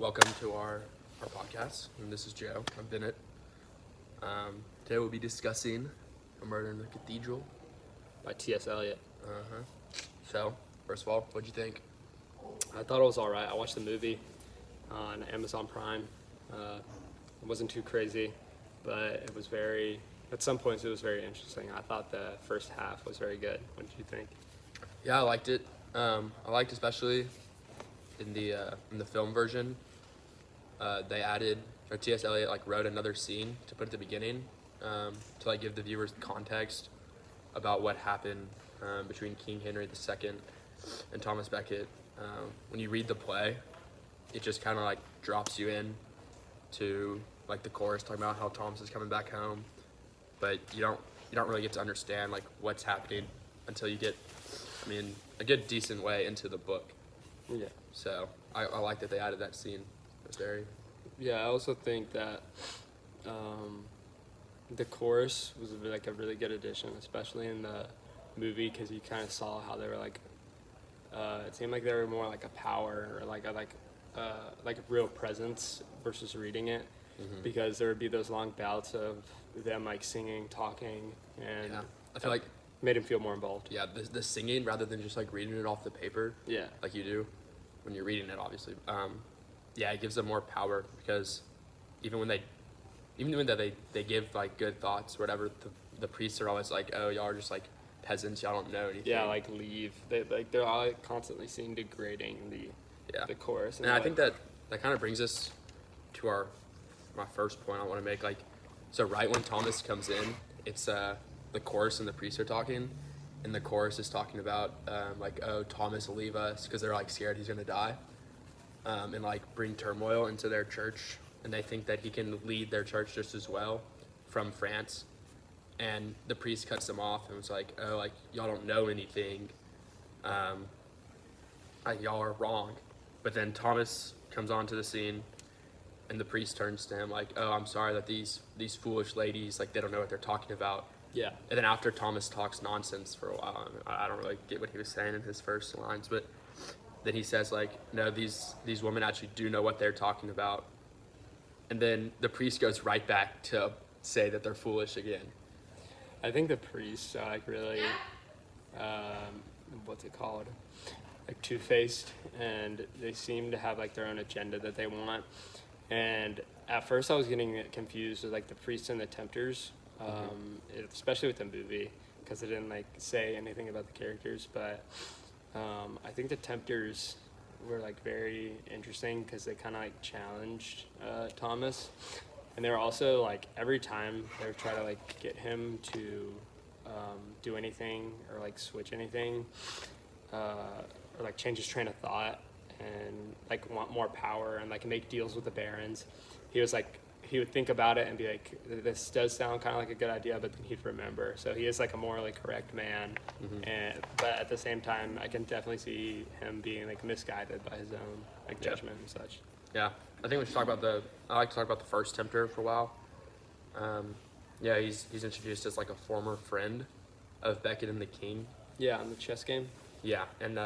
welcome to our podcast. And this is Joe. I'm Bennett. Today we'll be discussing A Murder in the Cathedral by T.S. Eliot. So, first of all, what'd you think? I thought it was all right. I watched the movie on Amazon Prime. It wasn't too crazy, but it was at some points it was very interesting. I thought the first half was very good. What did you think? Yeah, I liked it. I liked especially in the film version. They added, or T.S. Eliot wrote another scene to put at the beginning to give the viewers context about what happened between King Henry II and Thomas Becket. When you read the play, it just kind of drops you in to the chorus talking about how Thomas is coming back home, but you don't really get to understand what's happening until you get, a good decent way into the book. Yeah. So I like that they added that scene. It was very. Yeah, I also think that the chorus was a really good addition, especially in the movie, because you kind of saw how they were it seemed like they were more like a power or a real presence versus reading it, because there would be those long bouts of them singing, talking, and Yeah, I feel made him feel more involved. Yeah, the singing rather than just reading it off the paper. Yeah. Like you do when you're reading it, obviously. Yeah, it gives them more power because even when they give good thoughts or whatever, the priests are always oh, y'all are just peasants, y'all don't know anything. Yeah, leave. They're all constantly seen degrading the chorus. And I think that kind of brings us to my first point I want to make. So right when Thomas comes in, it's the chorus and the priests are talking, and the chorus is talking about oh, Thomas will leave us because they're scared he's gonna die, and bring turmoil into their church, and they think that he can lead their church just as well from France. And the priest cuts them off and was oh, y'all don't know anything, y'all are wrong. But then Thomas comes onto the scene, and the priest turns to him oh, I'm sorry that these foolish ladies they don't know what they're talking about. Yeah. And then after Thomas talks nonsense for a while, I don't really get what he was saying in his first lines, but then he says no, these women actually do know what they're talking about. And then the priest goes right back to say that they're foolish again. I think the priests are really, what's it called? Two-faced, and they seem to have their own agenda that they want. And at first I was getting confused with the priests and the tempters, especially with the movie, because it didn't say anything about the characters. But I think the tempters were very interesting because they kind of challenged Thomas. And they were also every time they would try to get him to do anything or switch anything, or change his train of thought and want more power and make deals with the barons. He was he would think about it and be this does sound kind of a good idea, but then he'd remember. So he is a morally correct man, but at the same time, I can definitely see him being misguided by his own judgment and such. Yeah, I think we should I like to talk about the first tempter for a while. Yeah, he's introduced as a former friend of Becket and the king. Yeah, on the chess game. Yeah, and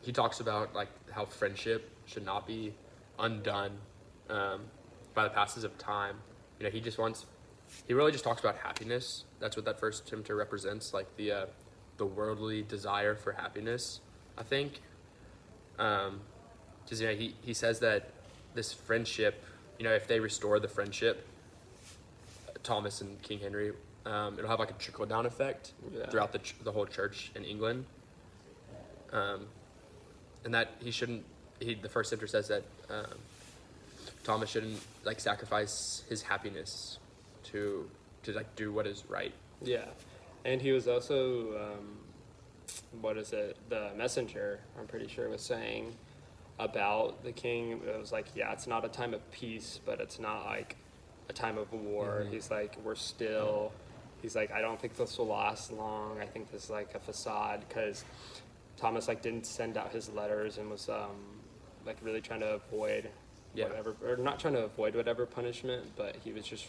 he talks about how friendship should not be undone by the passage of time. He really just talks about happiness. That's what that first tempter represents, the worldly desire for happiness, I think. Because he says that this friendship, if they restore the friendship, Thomas and King Henry, it'll have a trickle down effect throughout the whole church in England. And that the first tempter says that Thomas shouldn't sacrifice his happiness to do what is right. Yeah, and he was also the messenger, I'm pretty sure, was saying about the king. It was yeah, it's not a time of peace, but it's not a time of war. He's we're still. He's I don't think this will last long. I think this is a facade, because Thomas didn't send out his letters and was really trying to avoid whatever, or not trying to avoid whatever punishment, but he was just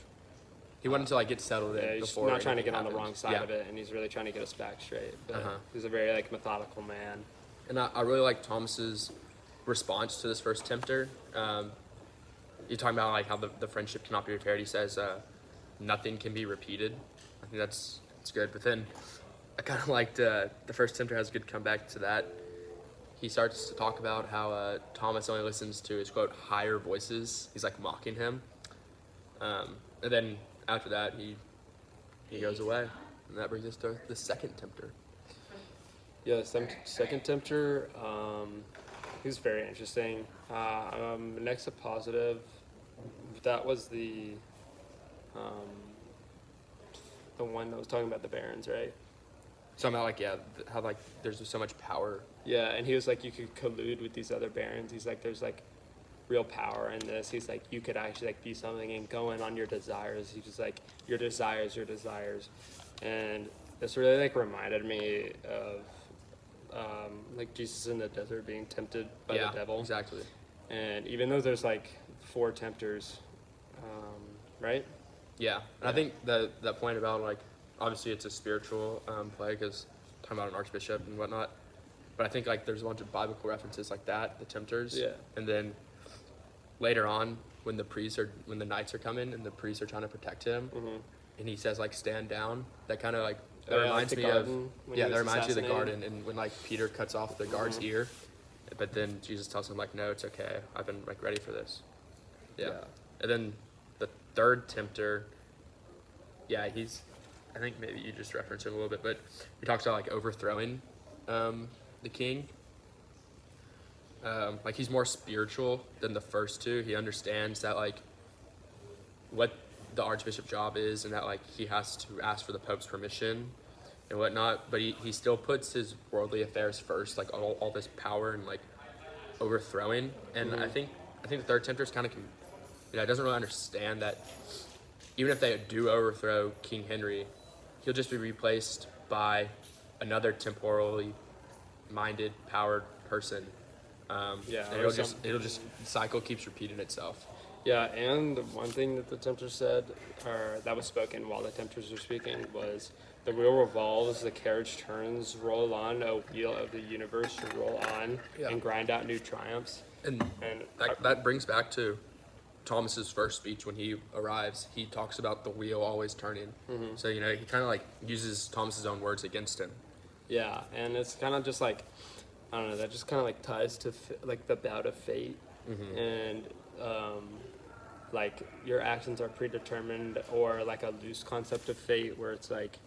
He wanted to get settled in he's before. Not trying to get happened. on the wrong side of it, and he's really trying to get us back straight. But he's a very methodical man. And I really like Thomas's response to this first tempter. You're talking about like how the friendship cannot be repaired. He says nothing can be repeated. I think that's good. But then I kind of liked the first tempter has a good comeback to that. He starts to talk about how Thomas only listens to his quote higher voices. He's like mocking him, and then after that he goes away, and that brings us to the second tempter. Yeah, second tempter. He was very interesting. Next to positive, that was the one that was talking about the barons, right? Something about like how like there's so much power. Yeah, and he was like, you could collude with these other barons. He's like, there's like real power in this. He's like, you could actually like be something and go in on your desires. He's just like, your desires, and this really like reminded me of like Jesus in the desert being tempted by the devil. Exactly. And even though there's like 4 tempters, right? Yeah, and I think that point about like obviously it's a spiritual play because talking about an archbishop and whatnot, but I think like there's a bunch of biblical references like that, the tempters. Yeah. And then later on when the knights are coming and the priests are trying to protect him, and he says like stand down, that kind of like that reminds me of that reminds me of the garden and when like Peter cuts off the guard's ear, but then Jesus tells him like no, it's okay, I've been like ready for this. Yeah. And then the third tempter, I think maybe you just referenced him a little bit, but he talks about like overthrowing the king. Like he's more spiritual than the first two. He understands that like what the archbishop's job is and that like he has to ask for the Pope's permission and whatnot, but he still puts his worldly affairs first, like all this power and like overthrowing. And I think the third tempter is kind of doesn't really understand that even if they do overthrow King Henry, he'll just be replaced by another temporally minded, powered person. And it'll just the cycle keeps repeating itself. Yeah, and one thing that the tempter said, or that was spoken while the tempters were speaking, was the wheel revolves, the carriage turns, roll on, a wheel of the universe to roll on and grind out new triumphs. And that brings back to Thomas's first speech when he arrives. He talks about the wheel always turning. So he kind of like uses Thomas's own words against him. Yeah, and it's kind of just like, I don't know, that just kind of like ties to like the bout of fate, and like your actions are predetermined, or like a loose concept of fate where it's like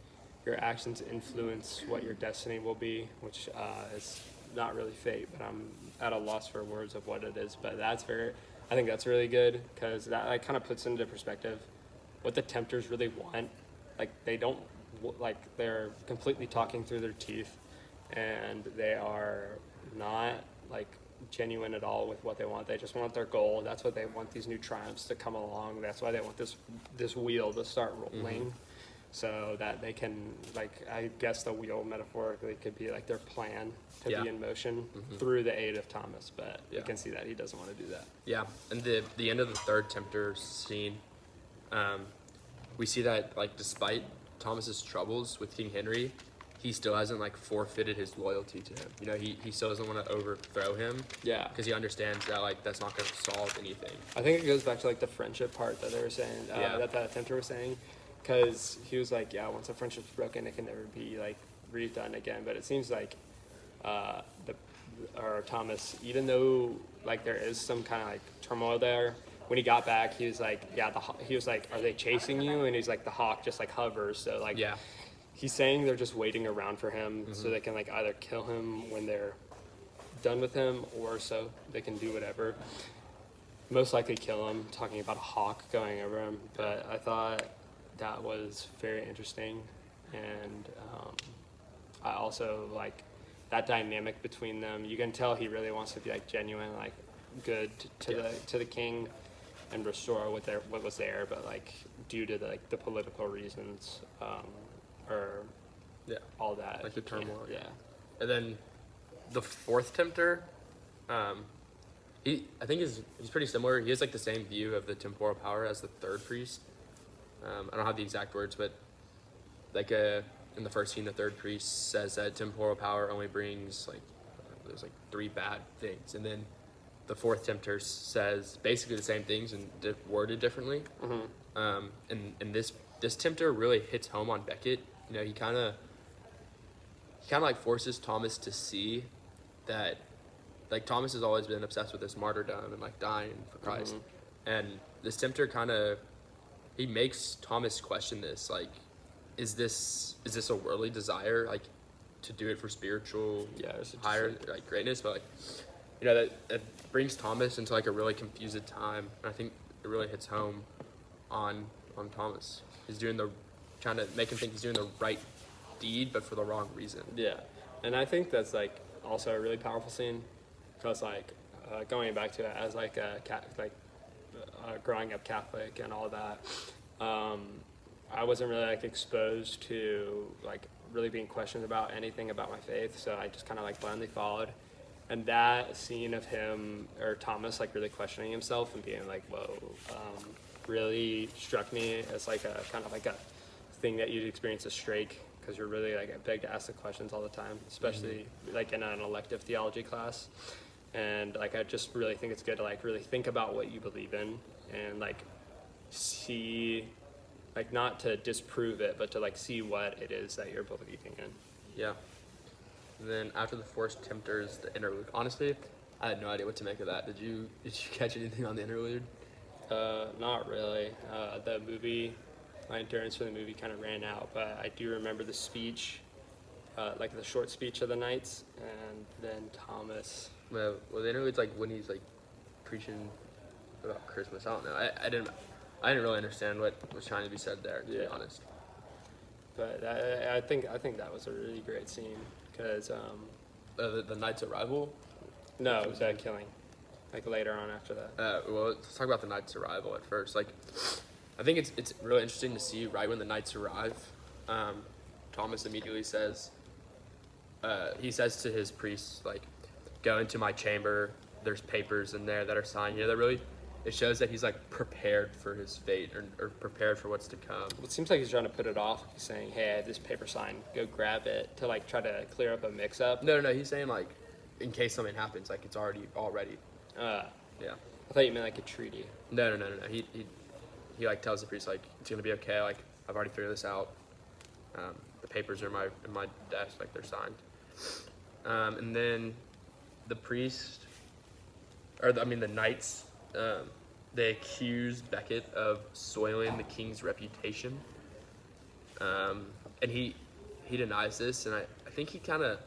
your actions influence what your destiny will be, which is not really fate, but I'm at a loss for words of what it is. But I think that's really good because that like kind of puts into perspective what the tempters really want. Like they don't, like they're completely talking through their teeth, and they are not like genuine at all with what they want. They just want their goal. That's what they want, these new triumphs to come along. That's why they want this wheel to start rolling, so that they can, like, I guess the wheel metaphorically could be like their plan to be in motion through the aid of Thomas. But you can see that he doesn't want to do that. Yeah, and the end of the third tempter scene, we see that like despite Thomas's troubles with King Henry, he still hasn't like forfeited his loyalty to him. He still doesn't want to overthrow him. Yeah. Because he understands that like that's not going to solve anything. I think it goes back to like the friendship part that they were saying, that the tempter was saying, because he was like, once a friendship's broken, it can never be like redone again. But it seems like Thomas, even though like there is some kind of like turmoil there, when he got back, he was like, he was like, are they chasing you? And he's like, the hawk just like hovers. So like, he's saying they're just waiting around for him so they can like either kill him when they're done with him, or so they can do whatever. Most likely kill him, talking about a hawk going over him. But I thought that was very interesting. And I also like that dynamic between them. You can tell he really wants to be like genuine, like good to the king and restore what was there, but like due to the political reasons, or all that, like the turmoil. Yeah. And then the fourth tempter, I think he's pretty similar. He has like the same view of the temporal power as the third priest. I don't have the exact words, but like in the first scene, the third priest says that temporal power only brings like there's like 3 bad things, and then the fourth tempter says basically the same things and worded differently. And this tempter really hits home on Beckett. You know, he kind of like forces Thomas to see that, like, Thomas has always been obsessed with this martyrdom and like dying for Christ, and this tempter he makes Thomas question this, like, is this a worldly desire, like, to do it for spiritual higher like greatness, but like, you know, that brings Thomas into like a really confused time, and I think it really hits home on Thomas. He's trying to make him think he's doing the right deed, but for the wrong reason. Yeah, and I think that's like also a really powerful scene, because like going back to it as like growing up Catholic and all that, I wasn't really like exposed to like really being questioned about anything about my faith, so I just kind of like blindly followed. And that scene of him or Thomas like really questioning himself and being like, whoa, really struck me as like a kind of like a thing that you'd experience as Strake, because you're really like begged to ask the questions all the time, especially like in an elective theology class. And like I just really think it's good to like really think about what you believe in and like see, like, not to disprove it, but to like see what it is that you're believing in. Yeah. And then after the forced tempters, the interlude. Honestly, I had no idea what to make of that. Did you catch anything on the interlude? Not really. My endurance for the movie kind of ran out, but I do remember the speech, like the short speech of the knights, and then Thomas. Well, the interlude's like when he's like preaching about Christmas. I don't know. I didn't really understand what was trying to be said there, to be honest. But I think that was a really great scene, because the knight's arrival. No, it was that killing, like later on after that. Well, let's talk about the knight's arrival at first. Like, I think it's really interesting to see right when the knights arrive. Thomas immediately says, he says to his priests, like, go into my chamber. There's papers in there that are signed. You know, that really, it shows that he's like prepared for his fate, or prepared for what's to come. It seems like he's trying to put it off. He's saying, hey, I have this paper signed, go grab it, to like try to clear up a mix up. No, he's saying like, in case something happens, like it's already all ready. Yeah. I thought you meant like a treaty. No. He like tells the priest, like, it's gonna be okay. Like, I've already figured this out. The papers are in my desk, like they're signed. And then the priest, the knights, they accuse Beckett of soiling the king's reputation. And he denies this, and I think he kind of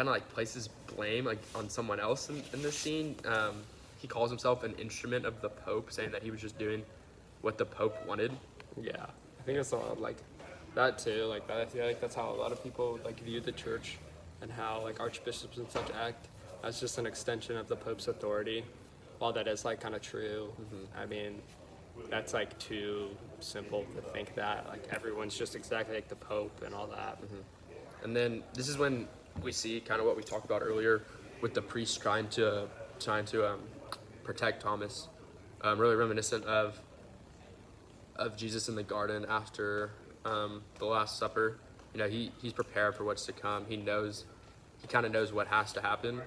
like places blame like on someone else in this scene. He calls himself an instrument of the Pope, saying that he was just doing what the Pope wanted. Yeah, I think it's a lot like that too. Like that, I feel like that's how a lot of people like view the church, and how like archbishops and such act as just an extension of the Pope's authority. While that is like kind of true, I mean, that's like too simple to think that like everyone's just exactly like the Pope and all that. And then this is when we see kind of what we talked about earlier with the priest trying to protect Thomas, really reminiscent of Jesus in the garden after the Last Supper. You know, he's prepared for what's to come. He kind of knows what has to happen,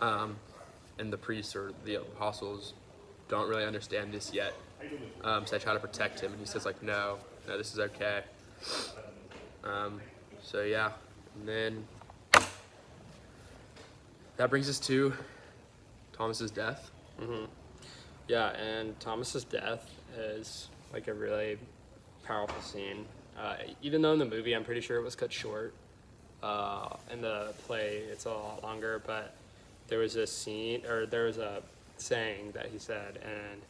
and the priests or the apostles don't really understand this yet, so they try to protect him, and he says like, no, this is okay. So yeah, and then that brings us to Thomas's death. Yeah, and Thomas's death is like a really powerful scene. Even though in the movie I'm pretty sure it was cut short. In the play it's a lot longer, but there was a saying that he said, and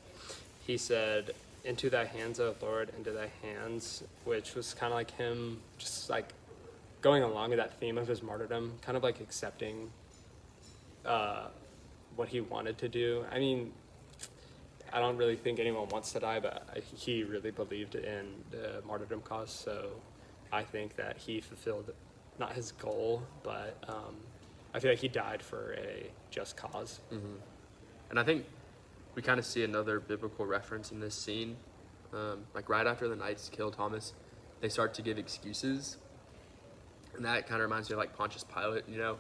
he said, into thy hands, O Lord, into thy hands, which was kind of like him just like going along with that theme of his martyrdom, kind of like accepting what he wanted to do. I mean, I don't really think anyone wants to die, but he really believed in the martyrdom cause, so I think that he fulfilled not his goal, but I feel like he died for a just cause. And I think we kind of see another biblical reference in this scene. Like right after the knights kill Thomas, they start to give excuses, and that kind of reminds me of like Pontius Pilate. You know,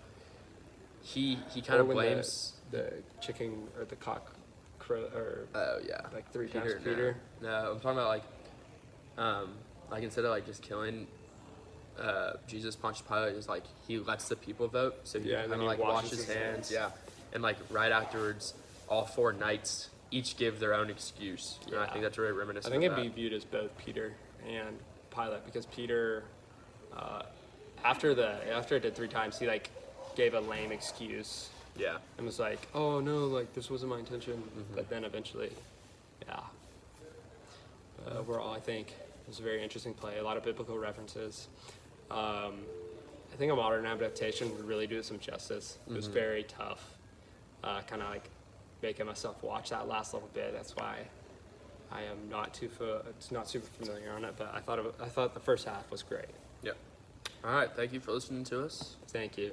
he kind of blames. the chicken or the cock crow or Oh yeah. like three times no. Peter. No, I'm talking about like instead of like just killing Jesus, Pontius Pilate is like he lets the people vote, so he Yeah, kind and of then he like washes washes his his hands. hands. Yeah, and like right afterwards, all 4 knights each give their own excuse. And I Yeah. think that's really I reminiscent. think of it'd be that. viewed as both Peter and Pilate because Peter, after it did 3 times, he like gave a lame excuse Yeah. and was like, "Oh no, like this wasn't my intention." But then eventually, yeah. Overall, I think it was a very interesting play. A lot of biblical references. I think a modern adaptation would really do it some justice. It was very tough. Kind of like making myself watch that last little bit. That's why I am not super familiar on it. But I thought the first half was great. Yeah. All right. Thank you for listening to us. Thank you.